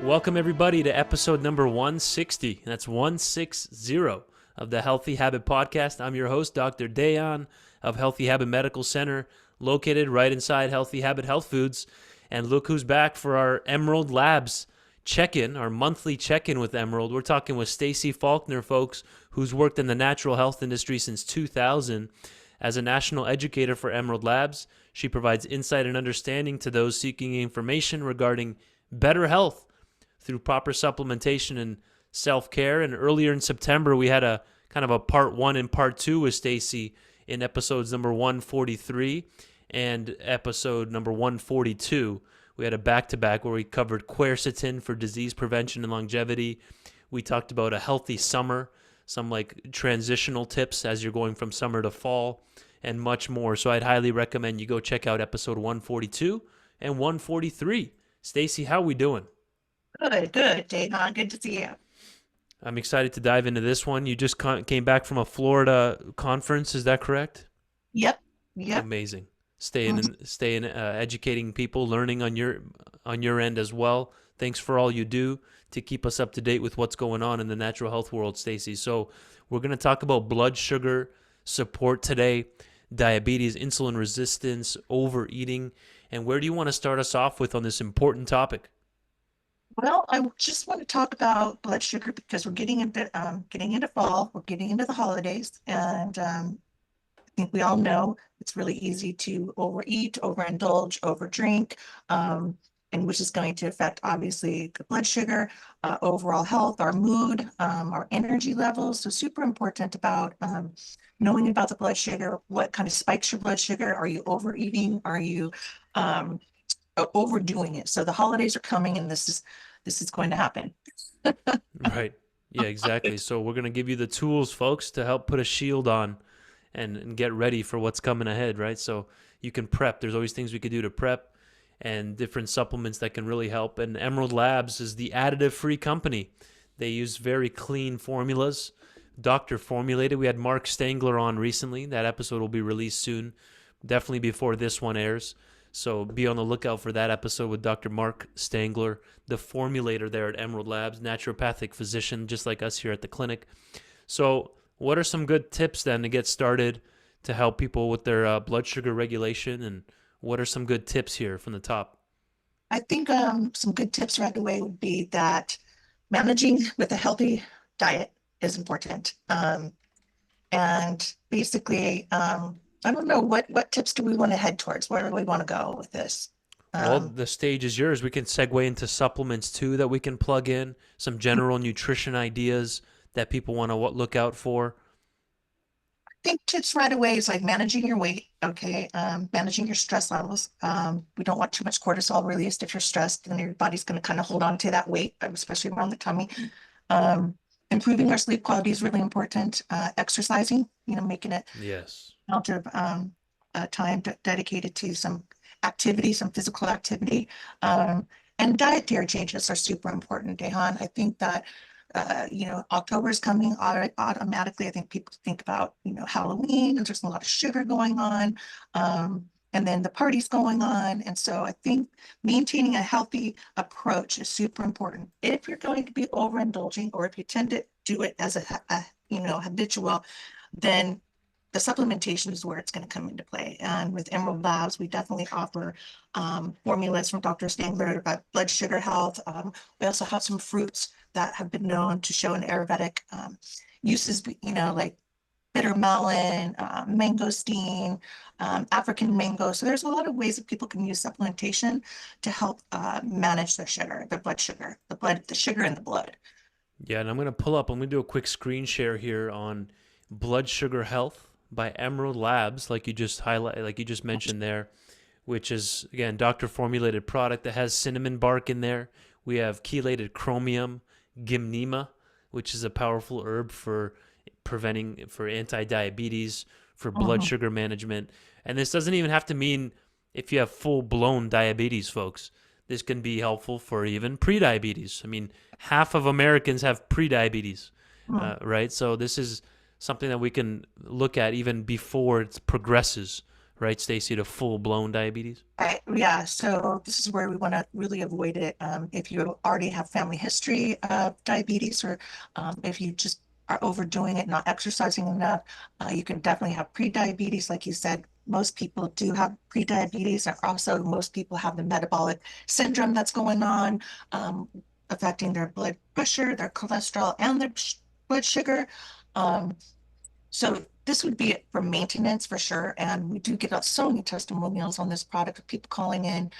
Welcome everybody to episode number 160. That's 160 of the Healthy Habit Podcast. I'm your host, Dr. Dayan of Healthy Habit Medical Center, located right inside Healthy Habit Health Foods. And look who's back for our Emerald Labs check-in, our monthly check-in with Emerald. We're talking with Stacy Faulkner, folks, who's worked in the natural health industry since 2000. As a national educator for Emerald Labs, she provides insight and understanding to those seeking information regarding better health through proper supplementation and self-care. And earlier in September, we had a kind of a part 1 and part 2 with Stacy in episodes number 143 and episode number 142. We had a back-to-back where we covered quercetin for disease prevention and longevity. We talked about a healthy summer, some like transitional tips as you're going from summer to fall, and much more. So I'd highly recommend you go check out episode 142 and 143. Stacy, how we doing? Good, Dana. Good to see you. I'm excited to dive into this one. You just came back from a Florida conference, is that correct? Yep. Amazing. Staying educating people, learning on your end as well. Thanks for all you do to keep us up to date with what's going on in the natural health world, Stacy. So we're going to talk about blood sugar support today, diabetes, insulin resistance, overeating, and where do you want to start us off with on this important topic? Well, I just want to talk about blood sugar because we're getting into fall, we're getting into the holidays, and I think we all know it's really easy to overeat, overindulge, overdrink, and which is going to affect obviously the blood sugar, overall health, our mood, our energy levels. So super important about knowing about the blood sugar, what kind of spikes your blood sugar. Are you overeating? Are you overdoing it? So the holidays are coming, and this is going to happen. Right. Yeah, exactly. So we're going to give you the tools, folks, to help put a shield on and get ready for what's coming ahead, right? So you can prep. There's always things we could do to prep and different supplements that can really help. And Emerald Labs is the additive-free company. They use very clean formulas, doctor formulated. We had Mark Stangler on recently. That episode will be released soon, definitely before this one airs. So be on the lookout for that episode with Dr. Mark Stangler, the formulator there at Emerald Labs, naturopathic physician, just like us here at the clinic. So what are some good tips then to get started to help people with their blood sugar regulation? And what are some good tips here from the top? I think some good tips right away would be that managing with a healthy diet is important. And basically, I don't know what tips do we want to head towards? Where do we want to go with this? Well, the stage is yours. We can segue into supplements too that we can plug in, some general nutrition ideas that people want to look out for. I think tips right away is like managing your weight, okay? Managing your stress levels. We don't want too much cortisol released. If you're stressed, then your body's going to kind of hold on to that weight, especially around the tummy. Improving our sleep quality is really important. Exercising, making it Yes. amount of time dedicated to some activity, some physical activity. And dietary changes are super important, Dehan. I think that, October is coming automatically. I think people think about, Halloween, and there's a lot of sugar going on. And then the party's going on. And so I think maintaining a healthy approach is super important. If you're going to be overindulging, or if you tend to do it as a habitual, then the supplementation is where it's going to come into play. And with Emerald Labs, we definitely offer formulas from Dr. Stangler about blood sugar health. We also have some fruits that have been known to show an Ayurvedic uses, like bitter melon, mangosteen, African mango. So there's a lot of ways that people can use supplementation to help manage their sugar, their blood sugar, the sugar in the blood. Yeah, and I'm going to do a quick screen share here on blood sugar health by Emerald Labs, like you just mentioned there, which is, again, doctor formulated product that has cinnamon bark in there. We have chelated chromium, gymnema, which is a powerful herb for anti-diabetes, for blood sugar management. And this doesn't even have to mean if you have full-blown diabetes, folks. This can be helpful for even pre-diabetes. I mean, half of Americans have pre-diabetes, right? So this is something that we can look at even before it progresses right, Stacy, to full-blown diabetes? Yeah, so this is where we want to really avoid it. If you already have family history of diabetes, or if you just are overdoing it, not exercising enough, you can definitely have pre-diabetes. Like you said, most people do have pre-diabetes, and also most people have the metabolic syndrome that's going on, affecting their blood pressure, their cholesterol, and their blood sugar. Um, so this would be it for maintenance for sure. And we do get out so many testimonials on this product of people calling in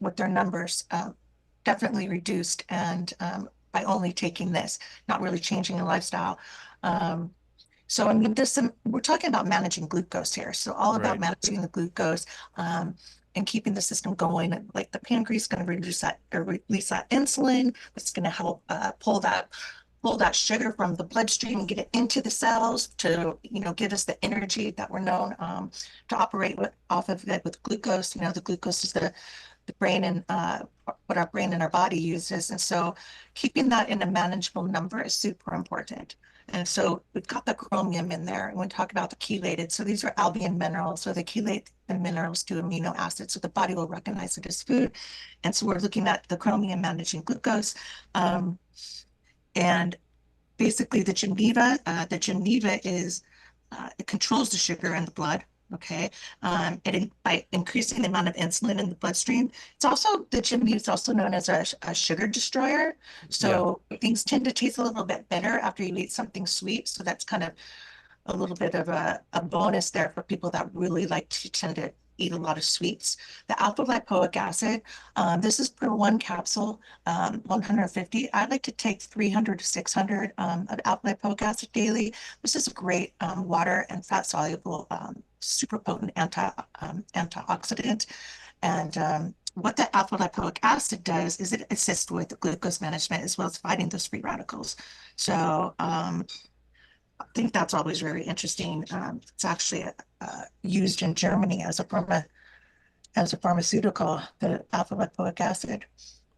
with their numbers definitely reduced, and by only taking this, not really changing a lifestyle. Um, so I mean, we're talking about managing glucose here. So all about Right. managing the glucose and keeping the system going. Like the pancreas is going to reduce that or release that insulin. That's going to help pull that sugar from the bloodstream and get it into the cells to, give us the energy that we're known to operate off of it with glucose. The glucose is the brain and what our brain and our body uses. And so keeping that in a manageable number is super important. And so we've got the chromium in there, and we talk about the chelated. So these are Albion minerals. So they chelate the minerals to amino acids, so the body will recognize it as food. And so we're looking at the chromium managing glucose. And basically the Geneva is, it controls the sugar in the blood. Okay. By increasing the amount of insulin in the bloodstream, the Geneva is also known as a sugar destroyer. Yeah. So things tend to taste a little bit better after you eat something sweet. So that's kind of a little bit of a bonus there for people that really like to tend to eat a lot of sweets. The alpha lipoic acid, this is per one capsule, 150. I like to take 300 to 600 of alpha lipoic acid daily. This is a great water and fat soluble, super potent antioxidant. And what the alpha lipoic acid does is it assists with glucose management as well as fighting those free radicals. So I think that's always very interesting. It's actually used in Germany as a pharmaceutical, the alpha lipoic acid.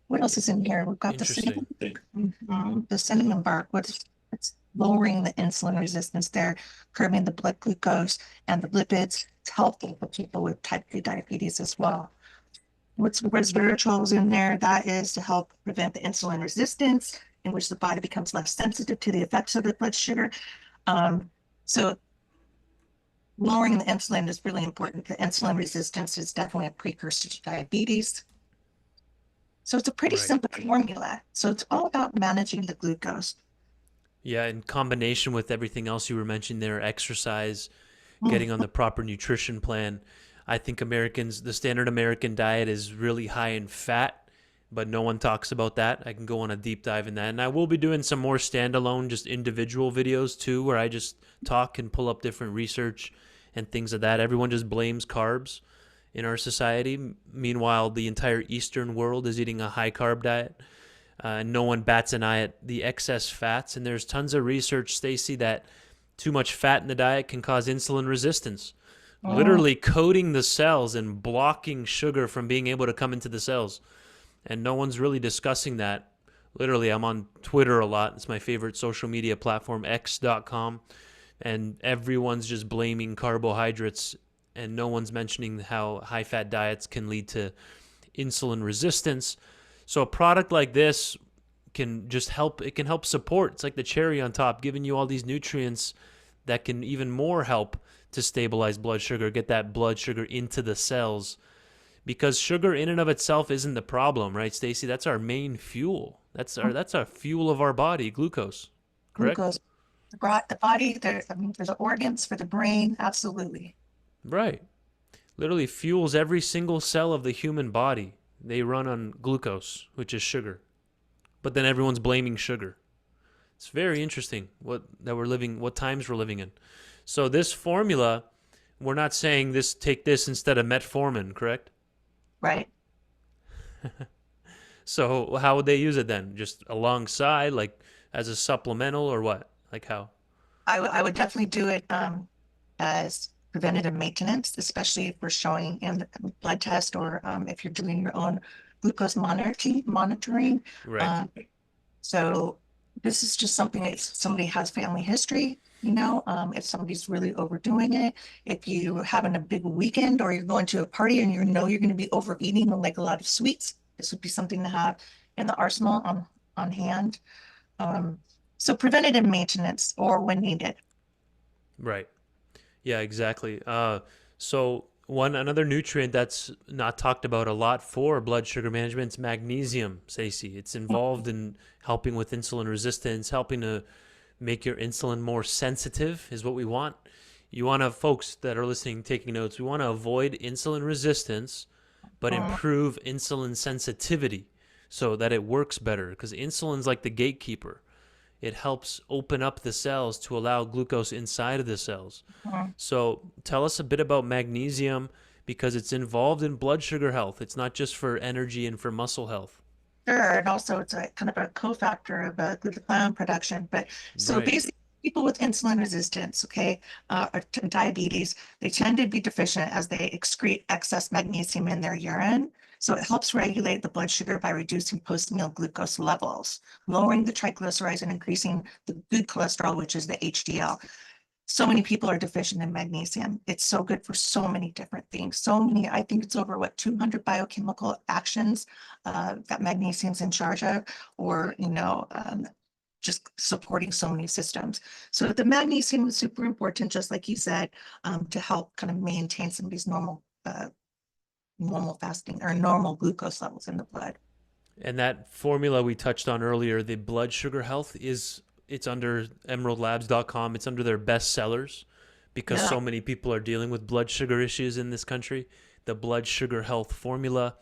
What else is in here? We've got the Interesting. cinnamon bark. It's lowering the insulin resistance there, curbing the blood glucose and the lipids. It's helpful for people with type 2 diabetes as well. What's resveratrol is in there? That is to help prevent the insulin resistance, in which the body becomes less sensitive to the effects of the blood sugar. So lowering the insulin is really important. The insulin resistance is definitely a precursor to diabetes. So it's a pretty Right. simple formula. So it's all about managing the glucose. Yeah, in combination with everything else you were mentioning there, exercise, Mm, getting on the proper nutrition plan. I think the standard American diet is really high in fat, but no one talks about that. I can go on a deep dive in that. And I will be doing some more standalone, just individual videos too, where I just talk and pull up different research and things of that. Everyone just blames carbs in our society. Meanwhile, the entire Eastern world is eating a high carb diet. No one bats an eye at the excess fats. And there's tons of research, Stacy, that too much fat in the diet can cause insulin resistance, mm, literally coating the cells and blocking sugar from being able to come into the cells. And no one's really discussing that. Literally, I'm on Twitter a lot. It's my favorite social media platform, x.com. And everyone's just blaming carbohydrates, and no one's mentioning how high fat diets can lead to insulin resistance. So a product like this can just help. It can help support. It's like the cherry on top, giving you all these nutrients that can even more help to stabilize blood sugar, get that blood sugar into the cells. Because sugar in and of itself isn't the problem, right, Stacy? That's our main fuel. That's our fuel of our body, glucose. Correct? glucose brought the body there. I mean, there's organs for the brain. Absolutely. Right. Literally fuels every single cell of the human body. They run on glucose, which is sugar. But then everyone's blaming sugar. It's very interesting what times we're living in. So this formula, we're not saying take this instead of metformin, correct? Right. So how would they use it then? Just alongside, like as a supplemental, or what? Like how? I would definitely do it as preventative maintenance, especially if we're showing in the blood test, or if you're doing your own glucose monitoring. Right. Um, so This is just something if somebody has family history, if somebody's really overdoing it, if you're having a big weekend or you're going to a party and you're going to be overeating like a lot of sweets, this would be something to have in the arsenal on hand. Um, so preventative maintenance or when needed. Right. Yeah, exactly. So one another nutrient that's not talked about a lot for blood sugar management is magnesium, Stacey. It's involved in helping with insulin resistance, helping to make your insulin more sensitive is what we want. You want to, folks that are listening, taking notes, we want to avoid insulin resistance, but Mhm. improve insulin sensitivity so that it works better because insulin's like the gatekeeper. It helps open up the cells to allow glucose inside of the cells. Mhm. So tell us a bit about magnesium because it's involved in blood sugar health. It's not just for energy and for muscle health. Sure, and also it's a kind of a cofactor of glutathione production. But so Right. basically, people with insulin resistance, okay, or diabetes, they tend to be deficient as they excrete excess magnesium in their urine. So it helps regulate the blood sugar by reducing post-meal glucose levels, lowering the triglycerides and increasing the good cholesterol, which is the HDL. So many people are deficient in magnesium. It's so good for so many different things. So many, I think it's over 200 biochemical actions that magnesium's in charge of, or, just supporting so many systems. So the magnesium is super important, just like you said, to help kind of maintain somebody's normal fasting or normal glucose levels in the blood. And that formula we touched on earlier, the blood sugar health is it's under emeraldlabs.com. It's under their best sellers because Yeah. so many people are dealing with blood sugar issues in this country. The blood sugar health formula,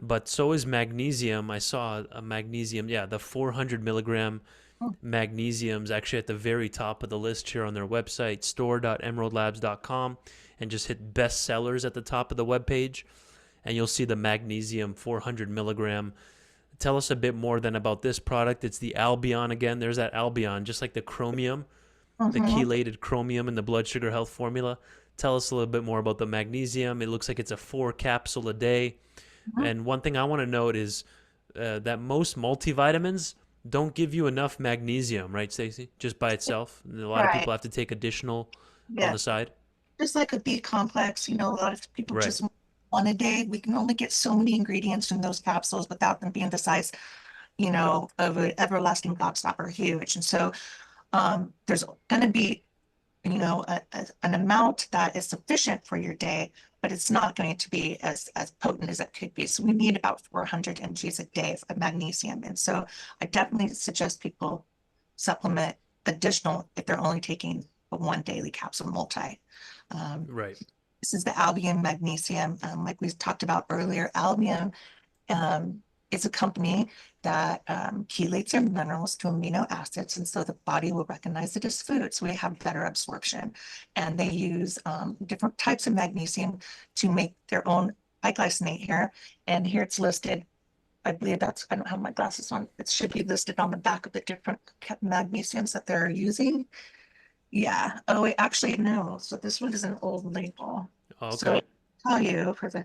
but so is magnesium. I saw a magnesium, yeah, the 400 milligram magnesium's actually at the very top of the list here on their website, store.emeraldlabs.com, and just hit best sellers at the top of the webpage, and you'll see the magnesium 400 milligram. Tell us a bit more than about this product. It's the Albion again. There's that Albion, just like the chromium, the Mhm. chelated chromium in the blood sugar health formula. Tell us a little bit more about the magnesium. It looks like it's a 4 capsule a day. Mhm. And one thing I want to note is that most multivitamins don't give you enough magnesium, right, Stacey? Just by itself. And a lot of Right. people have to take additional on Yeah. the side. Just like a B complex, a lot of people Right. just want one a day. We can only get so many ingredients in those capsules without them being the size, of an everlasting box stopper huge. And so there's going to be, an amount that is sufficient for your day, but it's not going to be as potent as it could be. So we need about 400 mgs a day of magnesium. And so I definitely suggest people supplement additional if they're only taking a one daily capsule multi. Um, Right. this is the Albion magnesium. Like we talked about earlier, Albion um, is a company that chelates their minerals to amino acids, and so the body will recognize it as food. So we have better absorption, and they use different types of magnesium to make their own biglycinate here. And here it's listed. I believe that's, I don't have my glasses on. It should be listed on the back of the different magnesiums that they're using. Yeah. Oh, wait, actually, no. So this one is an old label. Oh, So okay. I'll tell you for the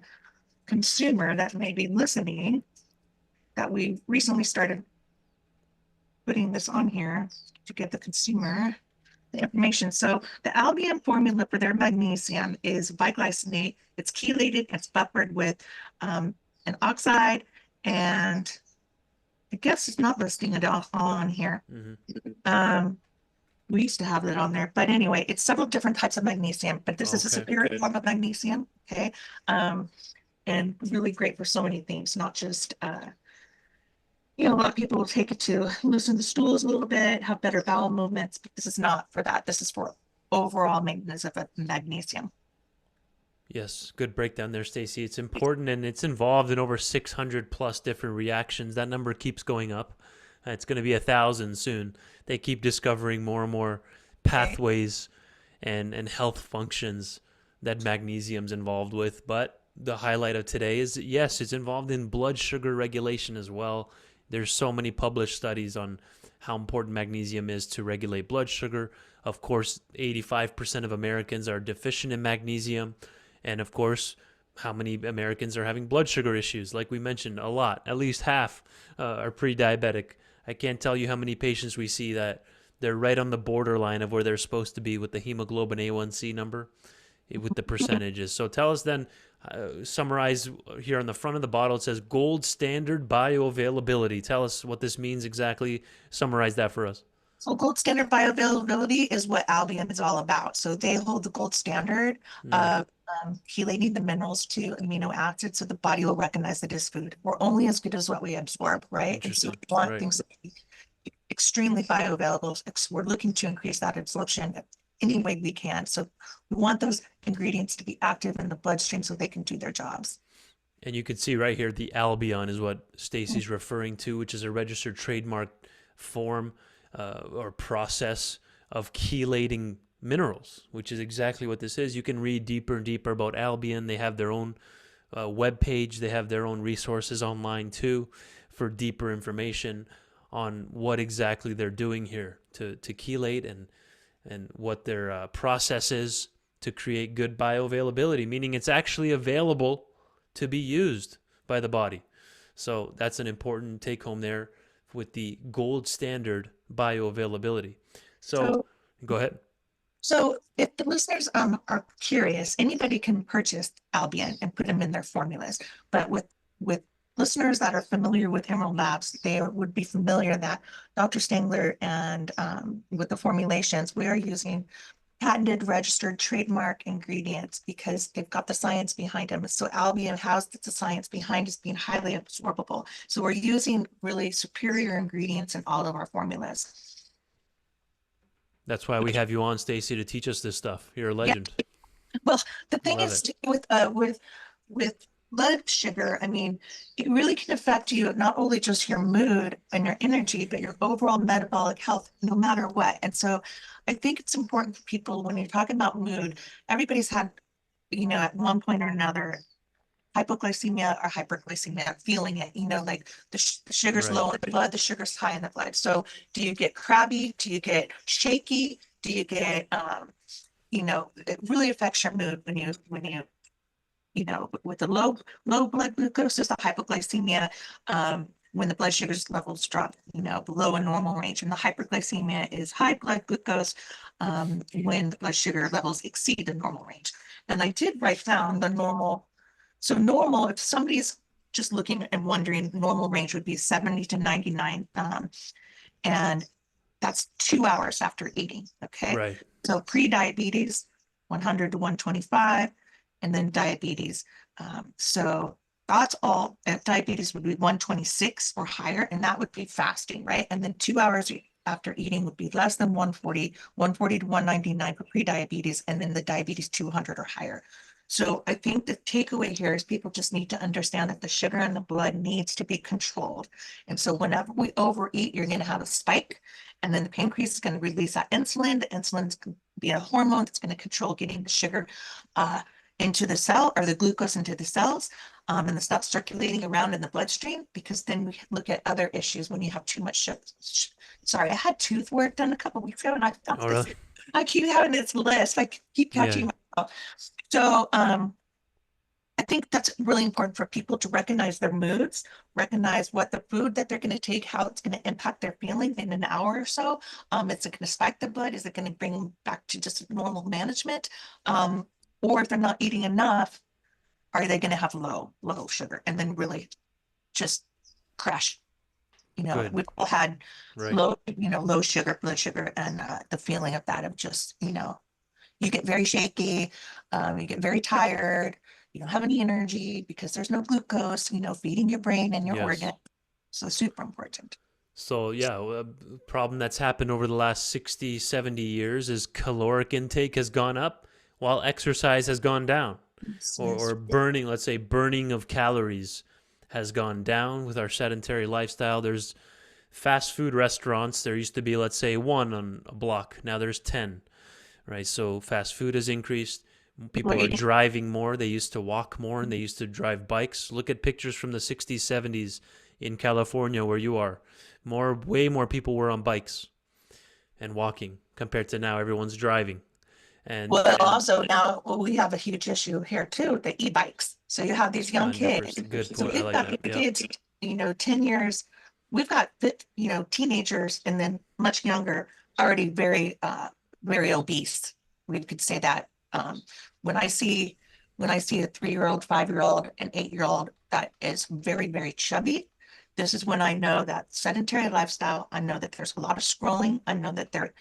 consumer that may be listening that we recently started putting this on here to give the consumer the information. So the Albion formula for their magnesium is biglycinate. It's chelated. It's buffered with an oxide, and I guess it's not listing it all on here. Hmm. Um, we used to have that on there, but anyway, it's several different types of magnesium, but this is a Okay. superior form of magnesium. Okay. Um, and really great for so many things, not just a lot of people will take it to loosen the stools a little bit, have better bowel movements, but this is not for that. This is for overall maintenance of magnesium. Yes, good breakdown there, Stacey. It's important and it's involved in over 600 plus different reactions. That number keeps going up. It's going to be 1,000 soon. They keep discovering more and more Okay. pathways and health functions that magnesium's involved with. But the highlight of today is yes, it's involved in blood sugar regulation as well. There's so many published studies on how important magnesium is to regulate blood sugar. Of course, 85% of Americans are deficient in magnesium. And of course, how many Americans are having blood sugar issues? Like we mentioned, a lot. At least half are pre diabetic. I can't tell you how many patients we see that they're right on the borderline of where they're supposed to be with the hemoglobin A1C number, with the percentages. So tell us then, summarize here on the front of the bottle. It says gold standard bioavailability. Tell us what this means exactly. Summarize that for us. So gold standard bioavailability is what Albion is all about. So they hold the gold standard Mm, of chelating the minerals to amino acids so the body will recognize it as food. We're only as good as what we absorb, right? And so interesting. we want Right. things to be extremely bioavailable. We're looking to increase that absorption any way we can. So we want those ingredients to be active in the bloodstream so they can do their jobs. And you can see right here, the Albion is what Stacy's referring to, which is a registered trademark form or process of chelating minerals, which is exactly what this is. You can read deeper and deeper about Albion. They have their own web page. They have their own resources online too for deeper information on what exactly they're doing here to chelate and what their process is to create good bioavailability, meaning it's actually available to be used by the body. So that's an important take home there with the gold standard bioavailability. So So go ahead. So if the listeners are curious, anybody can purchase Albion and put them in their formulas. But with listeners that are familiar with Emerald Labs, they would be familiar that Dr. Stengler and with the formulations, we are using patented, registered, trademark ingredients because they've got the science behind them. So Albion has the science behind us being highly absorbable. So we're using really superior ingredients in all of our formulas. That's why we have you on, Stacy, to teach us this stuff. You're a Yeah. legend. Well, the thing Love is it. with blood sugar, I mean, it really can affect you not only just your mood and your energy, but your overall metabolic health, no matter what. And so I think it's important for people when you're talking about mood, everybody's had, at one point or another, hypoglycemia or hyperglycemia, feeling it, like the sugar's Right. low in the blood, the sugar's high in the blood. So do you get crabby? Do you get shaky? Do you get it really affects your mood when you with the low blood glucose is the hypoglycemia, when the blood sugar levels drop, below a normal range, and the hyperglycemia is high blood glucose, when the blood sugar levels exceed the normal range. And I did write down the normal. So normal, if somebody's just looking and wondering, normal range would be 70 to 99, and that's 2 hours after eating. Okay. Right. So pre-diabetes, 100 to 125, and then diabetes. So that's all. Diabetes would be 126 or higher, and that would be fasting, right? And then 2 hours after eating would be less than 140, 140 to 199 for pre-diabetes, and then the diabetes 200 or higher. So I think the takeaway here is people just need to understand that the sugar in the blood needs to be controlled. And so whenever we overeat, you're going to have a spike, and then the pancreas is going to release that insulin. The insulin is going to be a hormone that's going to control getting the sugar into the cell, or the glucose into the cells, and the stuff circulating around in the bloodstream, because then we look at other issues when you have too much sugar. Sorry, I had tooth work done a couple weeks ago and I found Oh, this. really? I keep having this list. I keep Yeah. catching myself. So I think that's really important for people to recognize their moods, recognize what the food that they're going to take, how it's going to impact their feeling in an hour or so. Is it going to spike the blood? Is it going to bring them back to just normal management? Or if they're not eating enough, are they going to have low sugar and then really just crash? Good. We've all had Right. low sugar, blood sugar, and the feeling of that of just, you get very shaky, you get very tired, you don't have any energy because there's no glucose, feeding your brain and your organ. Yes. So super important. So, yeah, a problem that's happened over the last 60, 70 years is caloric intake has gone up while exercise has gone down. Yes, Or yes. burning, let's say, burning of calories has gone down with our sedentary lifestyle. There's fast food restaurants. There used to be, let's say, one on a block. Now there's 10, right? So fast food has increased. People are People are eating. driving more. They used to walk more and they used to drive bikes. Look at pictures from the 60s, 70s in California where you are. Way more people were on bikes and walking compared to now everyone's driving. Well, And also now we have a huge issue here too, the e-bikes. So you have these young kids. 100% good So point. I we've like got that. Yep. kids, 10 years we've got teenagers and then much younger, already very obese. We could say that. When I see a 3-year-old, 5-year-old, and 8-year-old that is very chubby, this is when I know that sedentary lifestyle. I know that there's a lot of scrolling. I know that there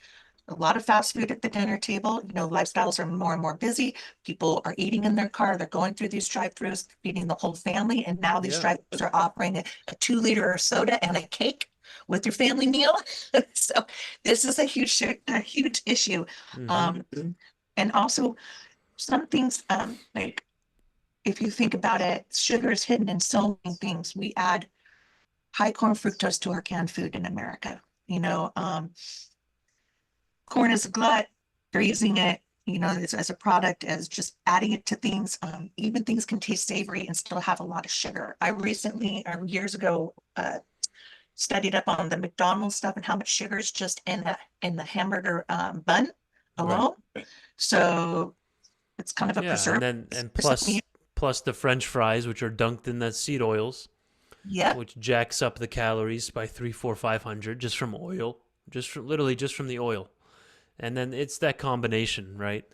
a lot of fast food at the dinner table. Lifestyles are more and more busy. People are eating in their car. They're going through these drive-throughs, feeding the whole family. And now these Yeah. drive-throughs are offering a 2-liter soda and a cake with your family meal. So this is a huge issue. Mm-hmm. And also some things, like if you think about it, sugar is hidden in so many things. We add high corn fructose to our canned food in America. Corn is a glut. They're using it, as a product, as just adding it to things. Even things can taste savory and still have a lot of sugar. I recently, or years ago, studied up on the McDonald's stuff and how much sugar is just in the hamburger bun Right. alone. So it's kind of a Yeah, and preserve. then and plus the French fries, which are dunked in the seed oils, Yep. which jacks up the calories by 3, 4, 500 just from oil, literally just from the oil. And then it's that combination, right?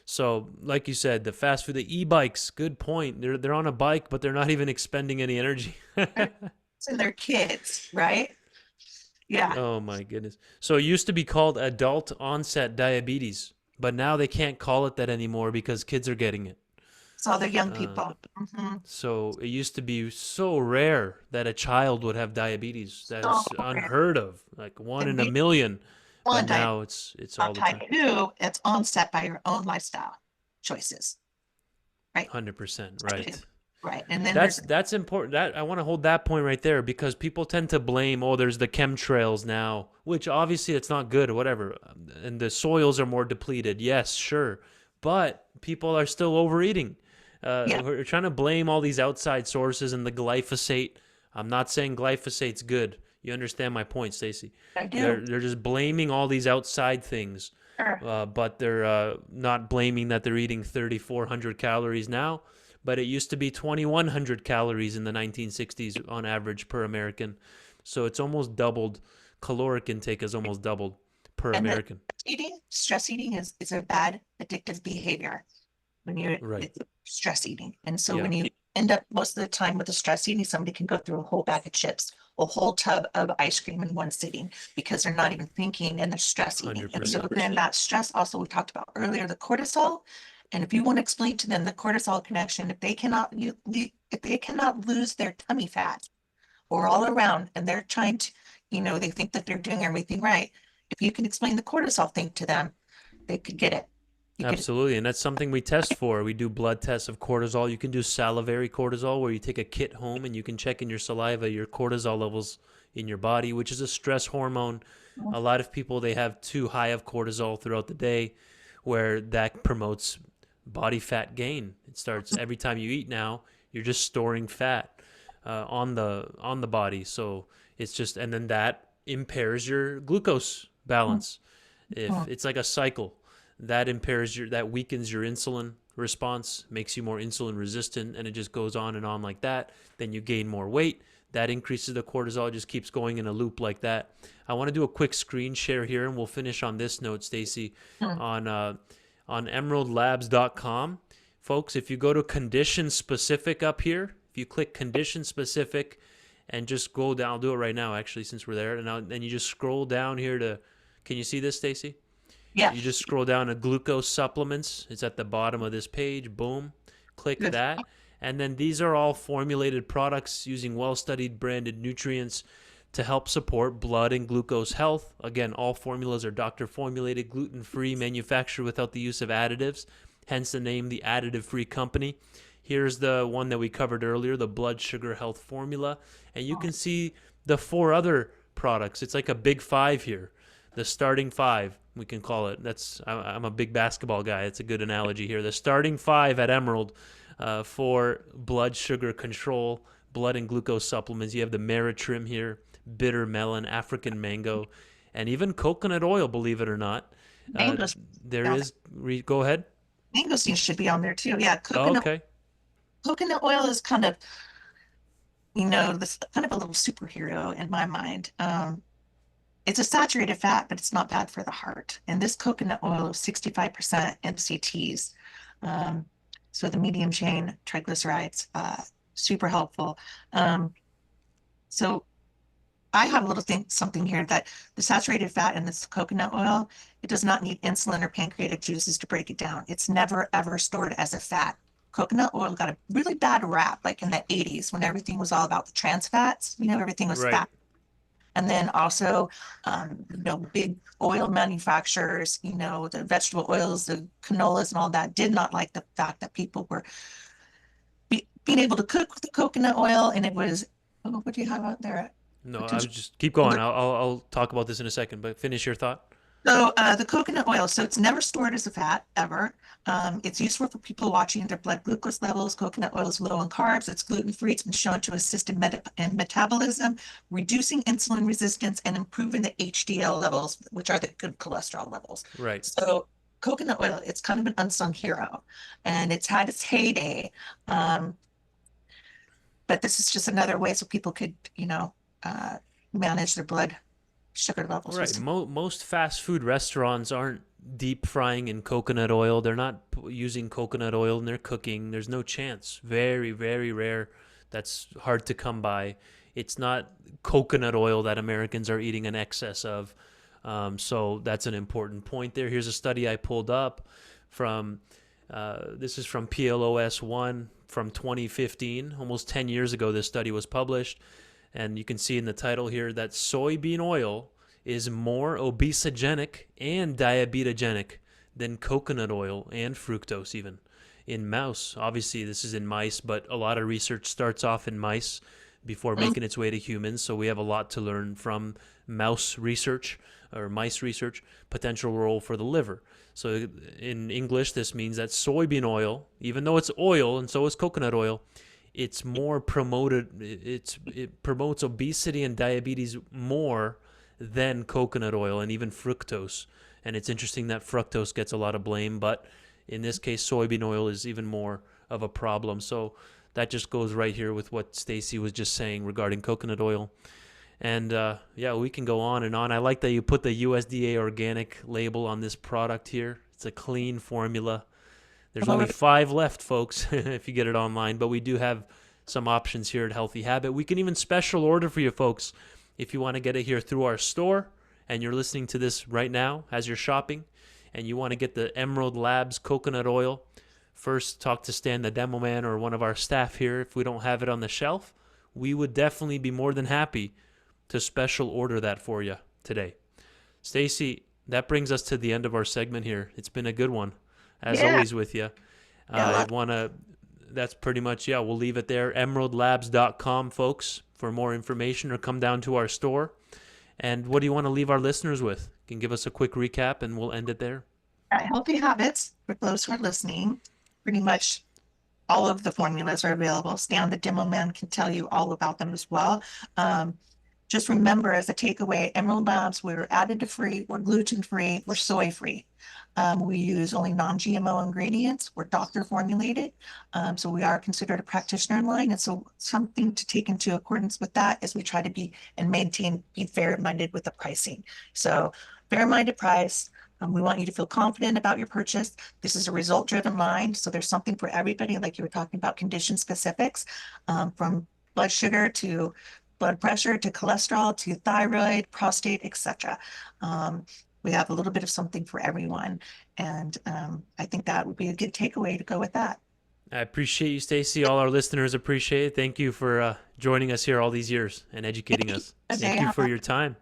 So, like you said, the fast food, the e-bikes, good point. They're on a bike, but they're not even expending any energy. And their kids, right? Yeah. Oh my goodness. So it used to be called adult onset diabetes, but now they can't call it that anymore because kids are getting it. So they're young Uh, people. so it used to be so rare that a child would have diabetes. That So is unheard of, like one and in a maybe million. But one type now it's on all the time. type 2, it's onset by your own lifestyle choices, right? 100% Type 2, right. right. And then That's there's that's important. That I want to hold that point right there because people tend to blame, oh, there's the chemtrails now, which obviously it's not good or whatever, and the soils are more depleted. Yes, sure, but people are still overeating. yeah, We're trying to blame all these outside sources and the glyphosate. I'm not saying glyphosate's good. You understand my point, Stacy? I do. They're just blaming all these outside things, Sure. but they're not blaming that they're eating 3,400 calories now, but it used to be 2,100 calories in the 1960s on average per American. So it's almost doubled. Caloric intake has almost doubled per And the American. stress eating is a bad addictive behavior when you're Right. it's stress eating. And so Yeah. when you end up most of the time with the stress eating, somebody can go through a whole bag of chips, a whole tub of ice cream in one sitting because they're not even thinking and they're stress eating. And so 100%. then that stress also, we talked about earlier, the cortisol. And if you want to explain to them the cortisol connection, if they cannot lose their tummy fat or all around and they're trying to, they think that they're doing everything right. If you can explain the cortisol thing to them, they could get it. You could, Absolutely. And that's something we test for. We do blood tests of cortisol. You can do salivary cortisol where you take a kit home and you can check in your saliva your cortisol levels in your body, which is a stress hormone. A lot of people, they have too high of cortisol throughout the day where that promotes body fat gain. It starts every time you eat now, you're just storing fat on the body. So it's just, and then that impairs your glucose balance. If it's like a cycle, that weakens your insulin response, makes you more insulin resistant, and it just goes on and on like that. Then you gain more weight. That increases the cortisol. It just keeps going in a loop like that. I want to do a quick screen share here, and we'll finish on this note, Stacy, on emeraldlabs.com. Folks, if you go to condition specific up here, if you click condition specific and just go down, I'll do it right now actually since we're there, and then you just scroll down here to, can you see this, Stacy? yeah. You just scroll down to glucose supplements. It's at the bottom of this page. Boom. Click Good. that. And then these are all formulated products using well-studied branded nutrients to help support blood and glucose health. Again, all formulas are doctor formulated, gluten-free, manufactured without the use of additives, hence the name, the additive-free company. Here's the one that we covered earlier, the blood sugar health formula. And you can see the 4 other products. It's like a big 5 here. The starting 5, we can call it. I'm a big basketball guy. It's a good analogy here. The starting 5 at Emerald for blood sugar control, blood and glucose supplements. You have the Meritrim here, bitter melon, African mango, and even coconut oil, believe it or not. Mangoes. There Yeah. is, go ahead. Mango seeds should be on there too. Yeah. Oh, okay. Coconut oil is kind of this kind of a little superhero in my mind. It's a saturated fat, but it's not bad for the heart. And this coconut oil is 65% MCTs. Um, so the medium chain triglycerides, super helpful. Um, so I have a little thing, something here that the saturated fat in this coconut oil, it does not need insulin or pancreatic juices to break it down. It's never ever stored as a fat. Coconut oil got a really bad rap, like in the 80s when everything was all about the trans fats, everything was Right. fat. And then also, big oil manufacturers, the vegetable oils, the canolas and all that did not like the fact that people were being able to cook with the coconut oil. And it was, oh, what do you have out there? No, I was Potential. just keep going. I'll talk about this in a second, but finish your thought. So the coconut oil, so it's never stored as a fat ever. It's useful for people watching their blood glucose levels. Coconut oil is low in carbs. It's gluten-free. It's been shown to assist in metabolism, reducing insulin resistance, and improving the HDL levels, which are the good cholesterol levels. Right. So coconut oil, it's kind of an unsung hero, and it's had its heyday. Um, but this is just another way so people could, uh, manage their blood sugar levels. Right. Most fast food restaurants aren't deep frying in coconut oil. They're not using coconut oil in their cooking. There's no chance. Very, very rare. That's hard to come by. It's not coconut oil that Americans are eating an excess of. So that's an important point there. Here's a study I pulled up from, this is from PLOS 1 from 2015. Almost 10 years ago, this study was published. And you can see in the title here that soybean oil is more obesogenic and diabetogenic than coconut oil and fructose even in mouse. Obviously, this is in mice, but a lot of research starts off in mice before making its way to humans. So we have a lot to learn from mouse research or mice research, potential role for the liver. So in English, this means that soybean oil, even though it's oil and so is coconut oil, it's more promoted. It promotes obesity and diabetes more than coconut oil and even fructose. And it's interesting that fructose gets a lot of blame, but in this case, soybean oil is even more of a problem. So that just goes right here with what Stacy was just saying regarding coconut oil. And yeah, we can go on and on. I like that you put the USDA organic label on this product here. It's a clean formula. There's only 5 left, folks, if you get it online. But we do have some options here at Healthy Habit. We can even special order for you, folks, if you want to get it here through our store and you're listening to this right now as you're shopping and you want to get the Emerald Labs coconut oil. First, talk to Stan, the demo man, or one of our staff here. If we don't have it on the shelf, we would definitely be more than happy to special order that for you today. Stacy, that brings us to the end of our segment here. It's been a good one. As always with you. I want to, that's pretty much, we'll leave it there. emeraldlabs.com, folks, for more information, or come down to our store. And what do you want to leave our listeners with? You can give us a quick recap and we'll end it there. Healthy habits for those who are listening. Pretty much all of the formulas are available. Stan, the demo man, can tell you all about them as well. Just remember, as a takeaway, Emerald Labs, we're additive free, we're gluten free, we're soy free. We use only non-GMO ingredients. We're doctor formulated. So we are considered a practitioner line. And so something to take into accordance with that is we try to be fair-minded with the pricing. So fair-minded price. We want you to feel confident about your purchase. This is a result-driven line. So there's something for everybody, like you were talking about condition specifics, from blood sugar to blood pressure to cholesterol to thyroid, prostate, etc. We have a little bit of something for everyone. And I think that would be a good takeaway to go with that. I appreciate you, Stacy. All our listeners appreciate it. Thank you for joining us here all these years and educating us. Thank you for your time.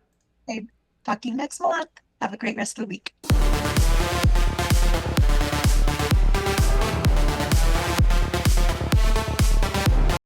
Okay. Talk to you next month. Have a great rest of the week.